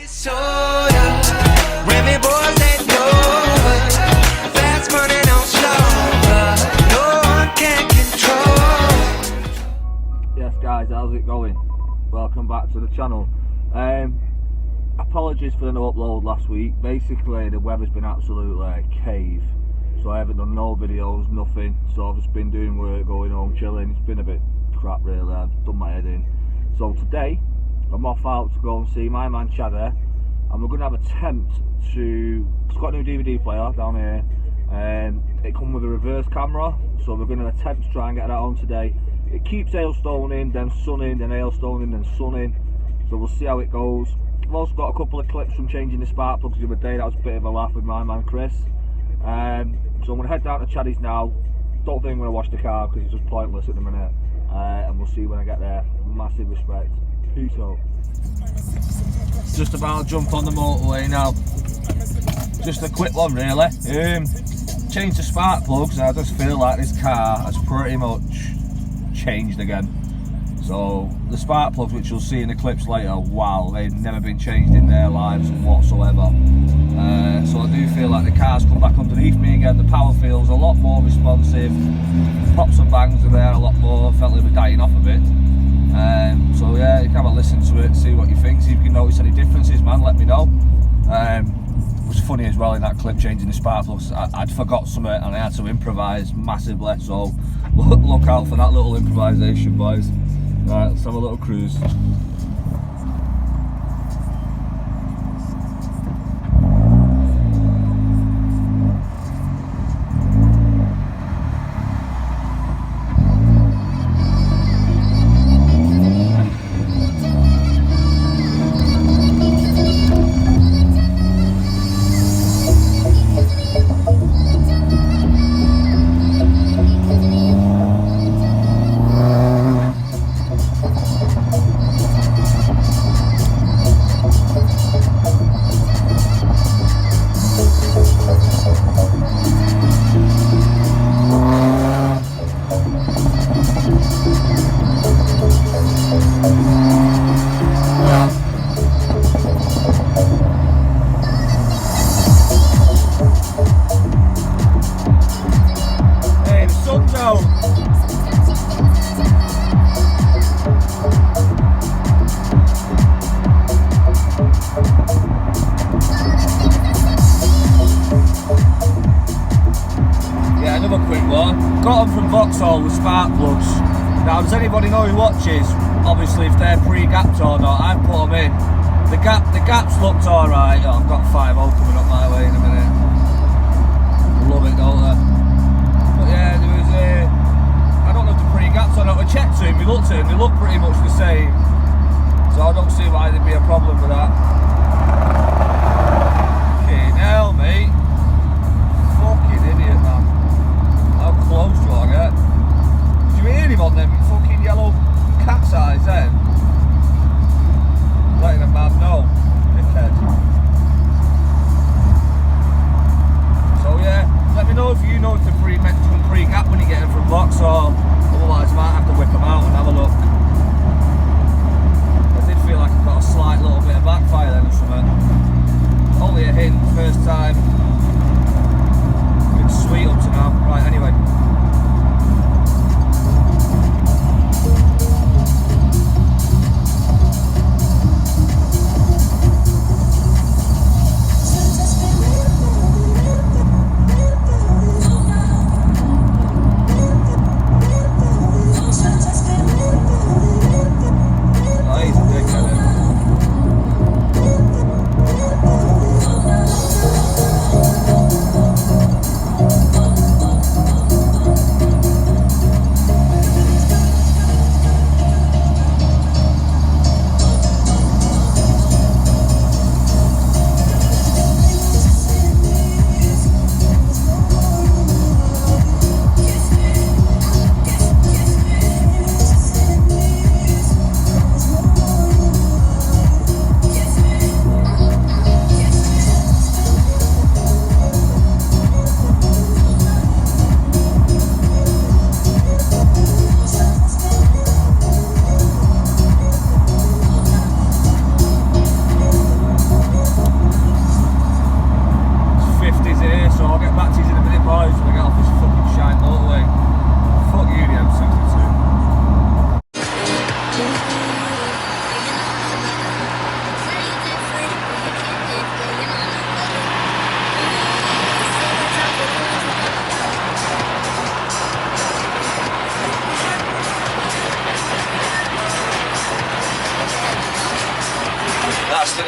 Yes guys, how's it going? Welcome back to the channel. Apologies for the no upload last week. Basically the weather's been absolutely a cave, so I haven't done no videos, nothing. So I've just been doing work, going home, chilling. It's been a bit crap really, I've done my head in. So today I'm off out to go and see my man Chadder, and we're going to have a attempt to, it's got a new DVD player down here, and it comes with a reverse camera, so we're going to attempt to try and get that on today. It keeps hailstone in, then sun in, then hailstone in, then sun in, so we'll see how it goes. I've also got a couple of clips from changing the spark plugs the other day. That was a bit of a laugh with my man Chris. So I'm going to head down to Chaddy's now. Don't think I'm going to wash the car because it's just pointless at the minute, and we'll see when I get there. Massive respect. Peace out. Just about to jump on the motorway now. Just a quick one really. Changed the spark plugs and I just feel like this car has pretty much changed again. So the spark plugs, which you'll see in the clips later, wow, they've never been changed in their lives whatsoever. So I do feel like the car's come back underneath me again. The power feels a lot more responsive. Pops and bangs are there a lot more. Felt like we're dying off a bit. So yeah, you can have a listen to it, see what you think, see if you can notice any differences, man, let me know. It was funny as well in that clip changing the spark plugs, I'd forgot something and I had to improvise massively, so look out for that little improvisation, boys. Right, let's have a little cruise. Another quick one. Got them from Vauxhall with spark plugs. Now, does anybody know who watches? Obviously, if they're pre-gapped or not, I've put them in. The gaps looked alright. Oh, I've got 5 coming up my way in a minute. Love it, don't they? But yeah, there was I don't know if the pre-gaps or not. I checked them, we looked at them, they look pretty much the same. So I don't see why there'd be a problem with that. Fucking hell, mate. Fucking idiot, man. How close do I get? Did you hear him on them fucking yellow cat's eyes then? Letting a man know, dickhead. So yeah, let me know if you know if they're meant to come pre-gap when you get them from Vauxhall. Otherwise I might have to whip them out and have a look. I did feel like I've got a slight little bit of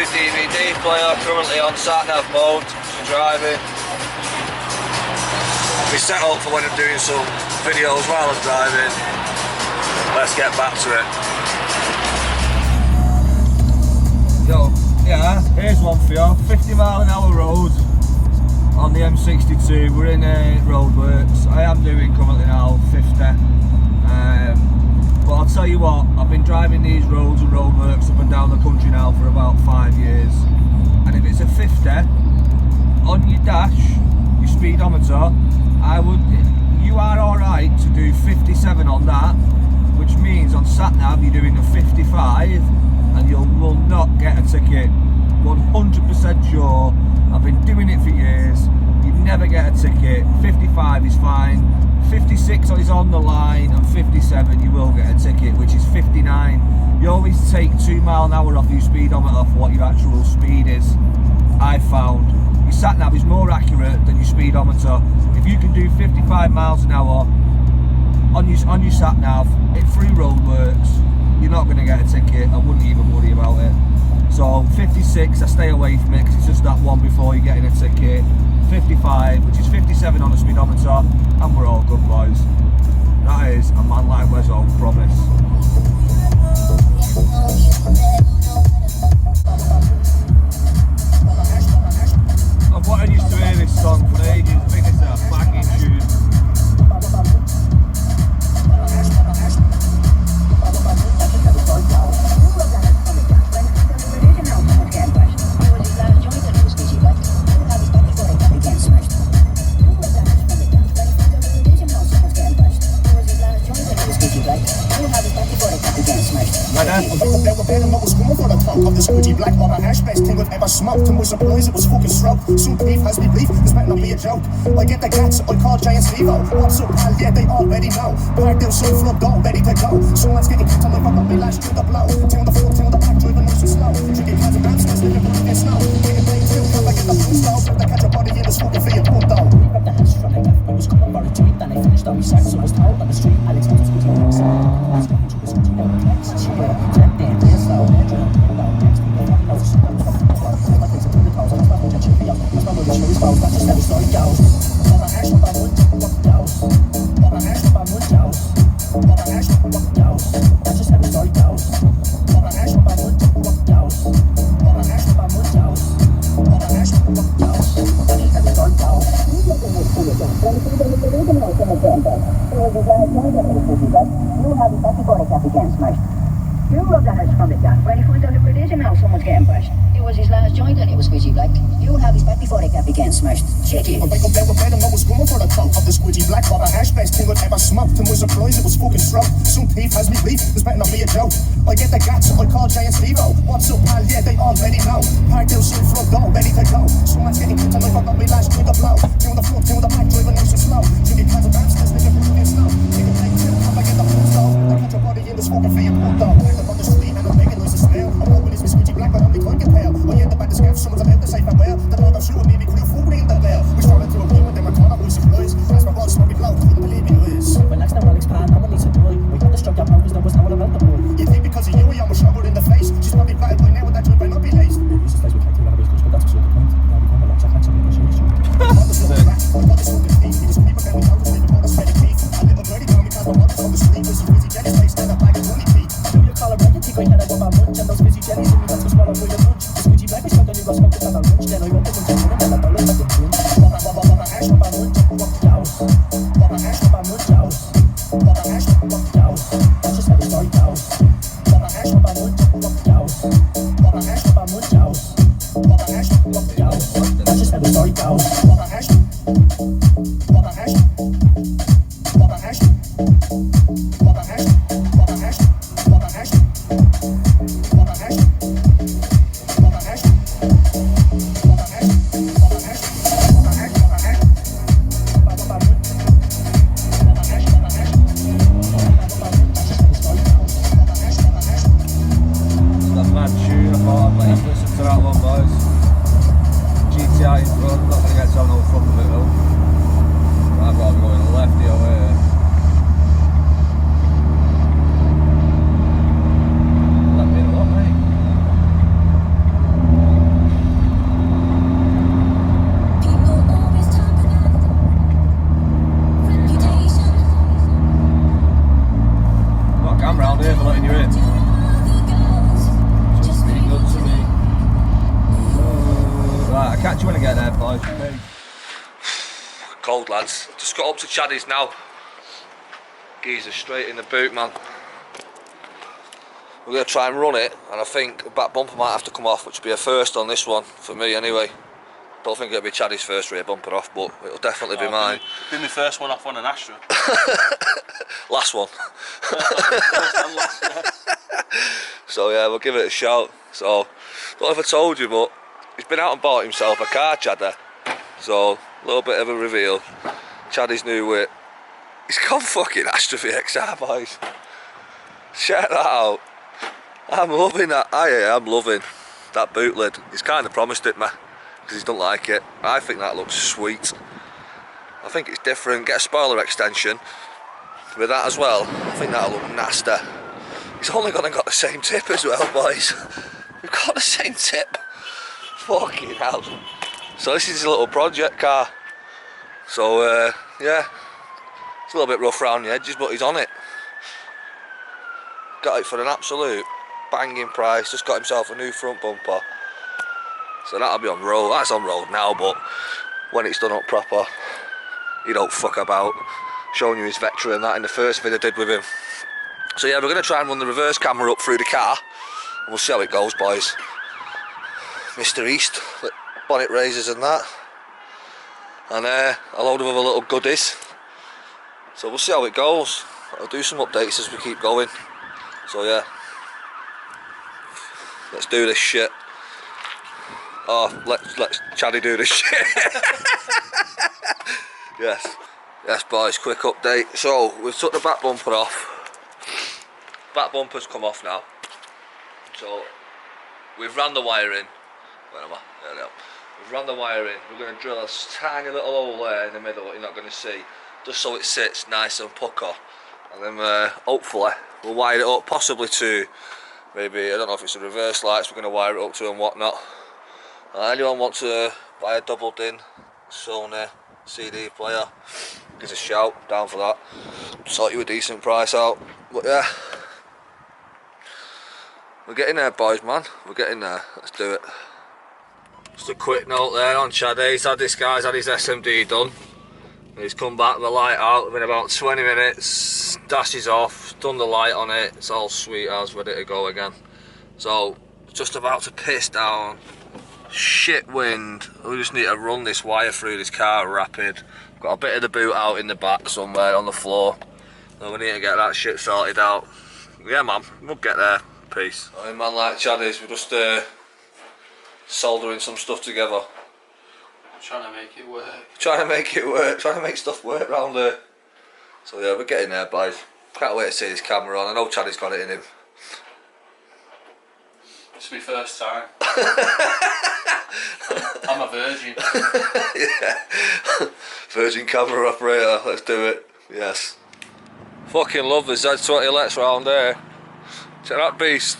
new DVD player, currently on sat-nav mode for driving. We set up for when I'm doing some videos while I'm driving. Let's get back to it. Yo, yeah, here's one for you. 50-mile-an-hour road on the M62. We're in roadworks. I am doing currently now 50. But I'll tell you what, I've been driving these roads and roadworks up and down the country now for about 5 years. And if it's a 50, on your dash, your speedometer, you are alright to do 57 on that, which means on sat-nav you're doing a 55 and you will not get a ticket. 100% sure. I've been doing it for years. You never get a ticket. 55 is fine. 56 is on the line, and 57 you will get a ticket, which is 59. You always take 2 mile an hour off your speedometer for what your actual speed is. I've found your sat nav is more accurate than your speedometer. If you can do 55 miles an hour on your sat nav through roadworks, you're not going to get a ticket. I wouldn't even worry about it. So 56, I stay away from it because it's just that one before you're getting a ticket. 55, which is 57 on the speedometer, and we're all good, boys. That is a man like Wezzo, promise. I've wanted used to hear this song for ages. I think it's a banging tune. Of the Squidgy black on a hash best thing I've ever smoked. And with supplies it was fucking stroke. Some beef has me beef, this might not be a joke. I get the cats, I call Giant Steve-O. What's up pal, yeah they already know. Parked outside front door, ready to go. Someone's getting kicked on the fuck up my lash to the blow. Tune the front, tune the back, driving nice and slow. Drinking cans and grams, cause living in snow. Getting paid too, can't I get the food stove. If they catch a body in the smoking for your pump though. We grabbed the hash from the gaff, we was coming for a tweet. Then they finished on me sack, so I was out on the street. Alex went to Squidgy next. I was going to a Squidgy next. She got a jet there, real slow. You love the hash from it, Dan. When he finds out who it is and now someone's getting bashed. It was his last joint and it was Squidgy Black. You'll have his back before they kept getting smashed. Check it. I wake up there with bed and I was going for the top of the Squidgy Black. Got a hash best thing I've ever smoked. To my surprise it was fucking stroke. Some thief has me beef, this better not be a joke. I get the gats, I call Giant Steve-O. What's up pal, yeah they already know. Parked outside front door, ready to go. Someone's getting kicked on my fuck up my lash to the blow. Tune the front, tune the back, driving nice and slow. Drinking cans of grams, cause living in snow. Taking play too, can't I get the food stove. They catch your body in the smoking for your pump though. Parked up on the street and I'm making noise and smell. I'm hoping it's my Squidgy Black, but only can't get pale. I end up at the scaff, someone's about to say farewell. The Lord of shooting me, me crew full green the bell. We started to a agreement, then we're caught up with surprise. As my boss smoking loud, couldn't believe me it is. Relax now, Alex Pan, no one needs to do it. We got the struck up numbers, there was no one about the boy. You think because of you, I almost shot her in the face. She's probably battered by now with that joint by not be laced. This is place we can't take out of his but that's beside the point. Now we come along, check out something for I got the smoking black, I got the smoking thief. He was people can be out to sleep before the sweaty teeth. A little birdie told me cause my mother's on the street. With some fizzy jellies, face stand up like a 20 feet. Do you call a red and think I had a rubber munch? And those fizzy jellies in me that's to swallow for your lunch. The Squidgy Black is something you go smoke it at a lunch. Then I went to the gym and I told him like a tune. Rubber hash, rubber munch, walk the house. Rubber hash, rubber munch, house. Rubber hash, walk the house. That's just how the story goes. Rubber hash, rubber munch, walk the house. Rubber hash, rubber munch, house. Rubber hash, walk the house. That's just how the story goes. Rubber hash, rubber hash, rubber hash, rubber hash, rubber hash, rubber hash, rubber hash, rubber hash, rubber hash, rubber hash, rubber hash, rubber hash, That's mad tune. I thought I'd let you listen to that one, boys. GTI in front, not going to get to no front of it though. I've got to be going left the other way. Let me know, mate. catch you when I get there, boys. Okay. Cold, lads. Just got up to Chaddy's now. Geezer straight in the boot, man. We're going to try and run it, and I think the back bumper might have to come off, which will be a first on this one, for me anyway. Don't think it'll be Chaddy's first rear bumper off, but it'll definitely be mine. Be my first one off on an Astra. Last one. So yeah, we'll give it a shout. So, don't know if I told you, but he's been out and bought himself a car, Chadder. So, a little bit of a reveal. Chaddy's new whip. He's gone fucking Astra VXR, boys. Check that out. I'm loving that. I'm loving that boot lid. He's kind of promised it me, because he don't like it. I think that looks sweet. I think it's different. Get a spoiler extension with that as well. I think that'll look nasty. He's only gone and got the same tip as well, boys. We've got the same tip. Fucking hell. So this is his little project car. So yeah, it's a little bit rough around the edges, but he's on it. Got it for an absolute banging price. Just got himself a new front bumper. So that'll be on road. That's on road now, but when it's done up proper, he don't fuck about. Showing you his Vectra and that in the first video I did with him. So yeah, we're going to try and run the reverse camera up through the car, and we'll see how it goes, boys. Mr. East, bonnet raisers and that, and a load of other little goodies. So we'll see how it goes. I'll do some updates as we keep going. So yeah, let's do this shit. Oh, let's Chaddy do this shit. Yes boys, quick update. So we've took the back bumper off. Back bumper's come off now. So we've ran the wire in. Where am I? There we go. We've run the wire in. We're going to drill a tiny little hole there in the middle that you're not going to see, just so it sits nice and pucker. And then hopefully we'll wire it up, possibly to maybe, I don't know if it's the reverse lights we're going to wire it up to and whatnot. Anyone want to buy a doubled in Sony CD player, give us a shout, down for that. Sort you a decent price out. But yeah, we're getting there, boys, man. We're getting there. Let's do it. Just a quick note there on Chaddy. This guy's had his SMD done. He's come back with the light out within about 20 minutes. Dashes off, done the light on it. It's all sweet as, ready to go again. So, just about to piss down. Shit wind. We just need to run this wire through this car rapid. Got a bit of the boot out in the back somewhere on the floor. So we need to get that shit sorted out. Yeah, man, we'll get there. Peace. I mean, man, like Chaddy's, we're just soldering some stuff together. Trying to make it work. Trying to make it work. Trying to make stuff work round there. So yeah, we're getting there, boys. Can't wait to see this camera on. I know Chaddy's got it in him. It's my first time. I'm a virgin. Yeah. Virgin camera operator, let's do it. Yes. Fucking love the Z20 Lex round there. Check that beast.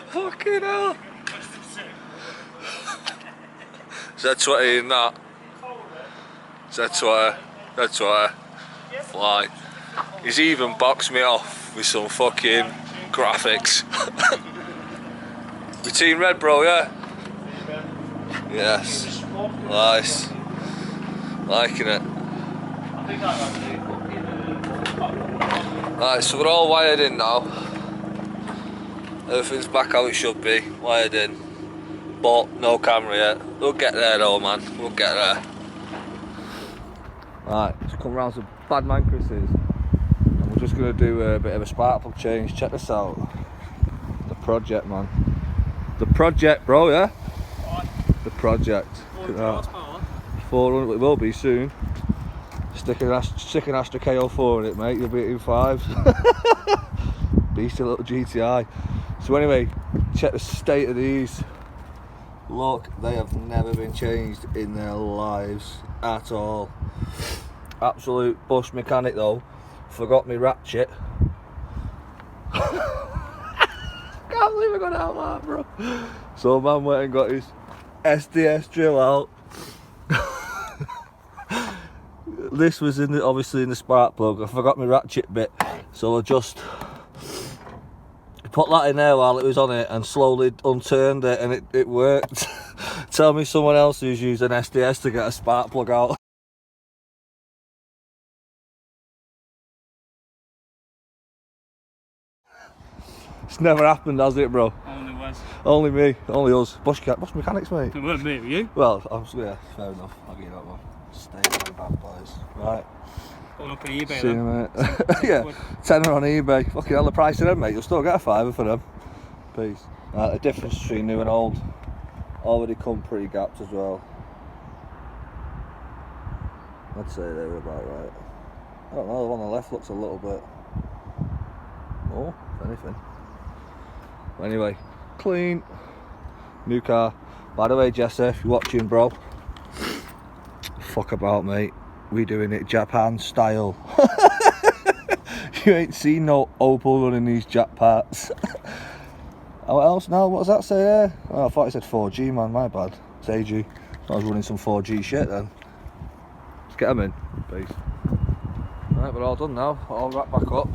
Fucking hell. Z20 in that. Z20. Fly. He's even boxed me off with some fucking graphics. We team red, bro, yeah? Yes. Nice. Liking it. Right, so we're all wired in now. Everything's back how it should be, wired in. But no camera yet. We'll get there though, man. We'll get there. Right, let's come round to Badman Chris's. We're just going to do a bit of a spark plug change. Check this out. The project, man. The project, bro, yeah? The project. 400, it will be soon. Stick an Astra KO4 in it, mate. You'll be hitting 5s. Beastie little GTI. So anyway, check the state of these. Look, they have never been changed in their lives at all. Absolute bust mechanic though. Forgot me ratchet. Can't believe I got out of that, bro. So man went and got his SDS drill out. This was obviously in the spark plug. I forgot my ratchet bit, so I just Put that in there while it was on it and slowly unturned it, and it worked. Tell me someone else who's used an SDS to get a spark plug out. It's never happened, has it, bro? Only was. Only me, only us. Bush mechanics, mate. It weren't me, were you? Well, yeah, fair enough. I'll give you that one. Stay in the bad place. Right. Putting up on eBay See you, then. mate. Yeah, tenner on eBay. Fucking hell, the price of them, mate. You'll still get a fiver for them. Peace. The difference between new and old already come pretty gapped as well. I'd say they were about right. I don't know, the one on the left looks a little bit more, if anything. But anyway, clean. New car. By the way, Jesse, if you're watching, bro, fuck about, mate. We doing it Japan style. You ain't seen no Opel running these Jap parts. What else now? What does that say there? Oh, I thought it said 4G, man. My bad. It's AG. I was running some 4G shit then. Let's get them in. Peace. Right, we're all done now. All wrapped back up.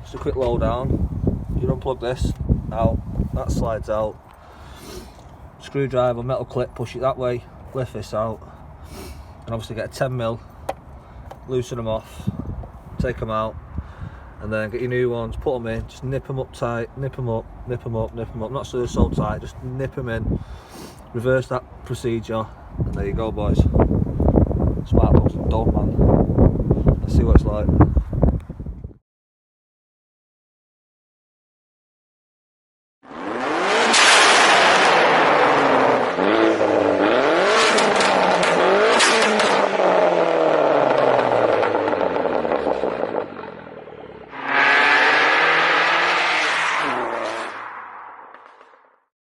Just a quick low down. You unplug this out. That slides out. Screwdriver, metal clip, push it that way. Lift this out. And obviously get a 10mm, loosen them off, take them out, and then get your new ones, put them in, just nip them up tight, nip them up, nip them up, nip them up, not so they're so tight, just nip them in, reverse that procedure, and there you go, boys. Spark plugs done, man. Let's see what it's like.